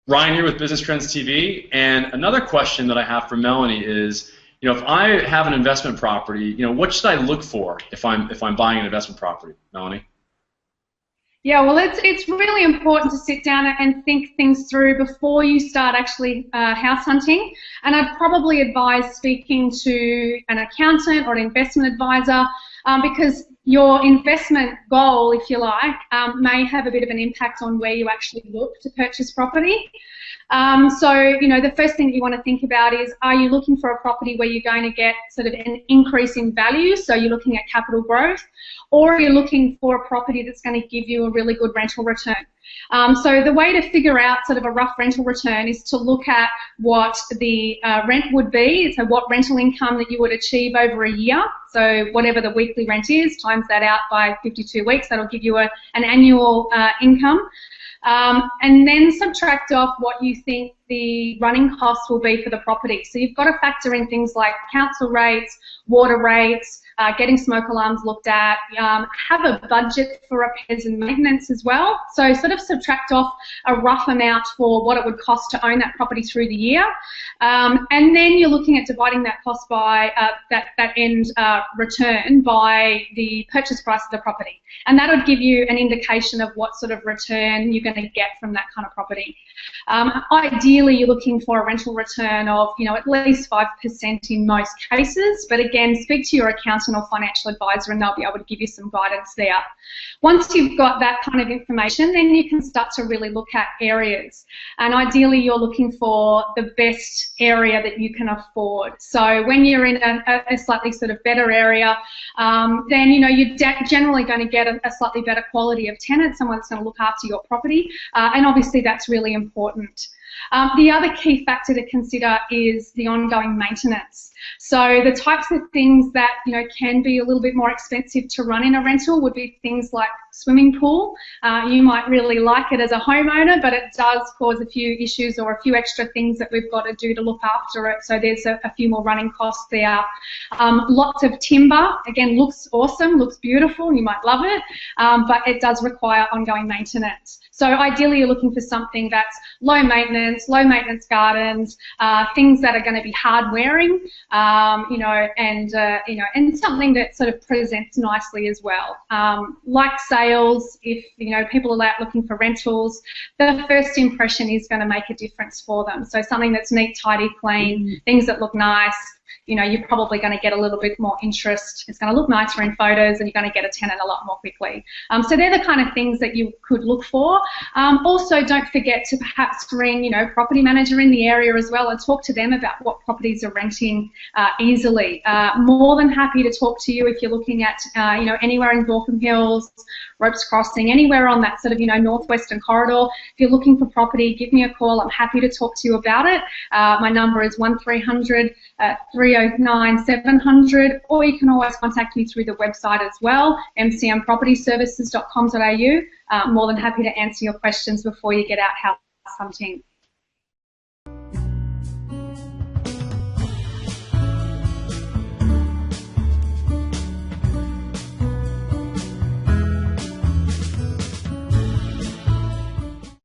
Ryan here with Business Trends TV, and another question that I have for Melanie is, if I have an investment property, what should I look for if I'm buying an investment property, Melanie? Yeah, well, it's really important to sit down and think things through before you start actually house hunting. And I'd probably advise speaking to an accountant or an investment advisor because your investment goal, if you like, may have a bit of an impact on where you actually look to purchase property. So, the first thing you want to think about is, are you looking for a property where you're going to get sort of an increase in value, so you're looking at capital growth, or are you looking for a property that's going to give you a really good rental return? So the way to figure out sort of a rough rental return is to look at what the rent would be, so what rental income that you would achieve over a year, so whatever the weekly rent is, times that out by 52 weeks, that'll give you an annual income. And then subtract off what you think the running costs will be for the property. So you've got to factor in things like council rates, water rates, getting smoke alarms looked at, have a budget for repairs and maintenance as well. So sort of subtract off a rough amount for what it would cost to own that property through the year. And then you're looking at dividing that cost by that end return by the purchase price of the property. And that would give you an indication of what sort of return you're going to get from that kind of property. Ideally, you're looking for a rental return of, at least 5% in most cases. But again, speak to your accountant or financial advisor and they'll be able to give you some guidance there. Once you've got that kind of information, then you can start to really look at areas. And ideally, you're looking for the best area that you can afford. So when you're in a slightly sort of better area, then, you're generally going to get a slightly better quality of tenant, someone that's going to look after your property. And obviously, that's really important. The other key factor to consider is the ongoing maintenance. So the types of things that can be a little bit more expensive to run in a rental would be things like swimming pool. You might really like it as a homeowner, but it does cause a few issues or a few extra things that we've got to do to look after it. So there's a few more running costs there. Lots of timber, again, looks awesome, looks beautiful, you might love it, but it does require ongoing maintenance. So ideally you're looking for something that's low maintenance gardens, things that are going to be hard wearing, and something that sort of presents nicely as well. Like sales, if people are out looking for rentals, the first impression is going to make a difference for them. So something that's neat, tidy, clean, things that look nice. You're probably going to get a little bit more interest. It's going to look nicer in photos and you're going to get a tenant a lot more quickly. So they're the kind of things that you could look for. Also, don't forget to perhaps ring, property manager in the area as well and talk to them about what properties are renting easily. More than happy to talk to you if you're looking at, anywhere in Baulkham Hills, Ropes Crossing, anywhere on that sort of, northwestern corridor. If you're looking for property, give me a call. I'm happy to talk to you about it. My number is 1300 309 700, or you can always contact me through the website as well, mcmpropertyservices.com.au. More than happy to answer your questions before you get out house hunting.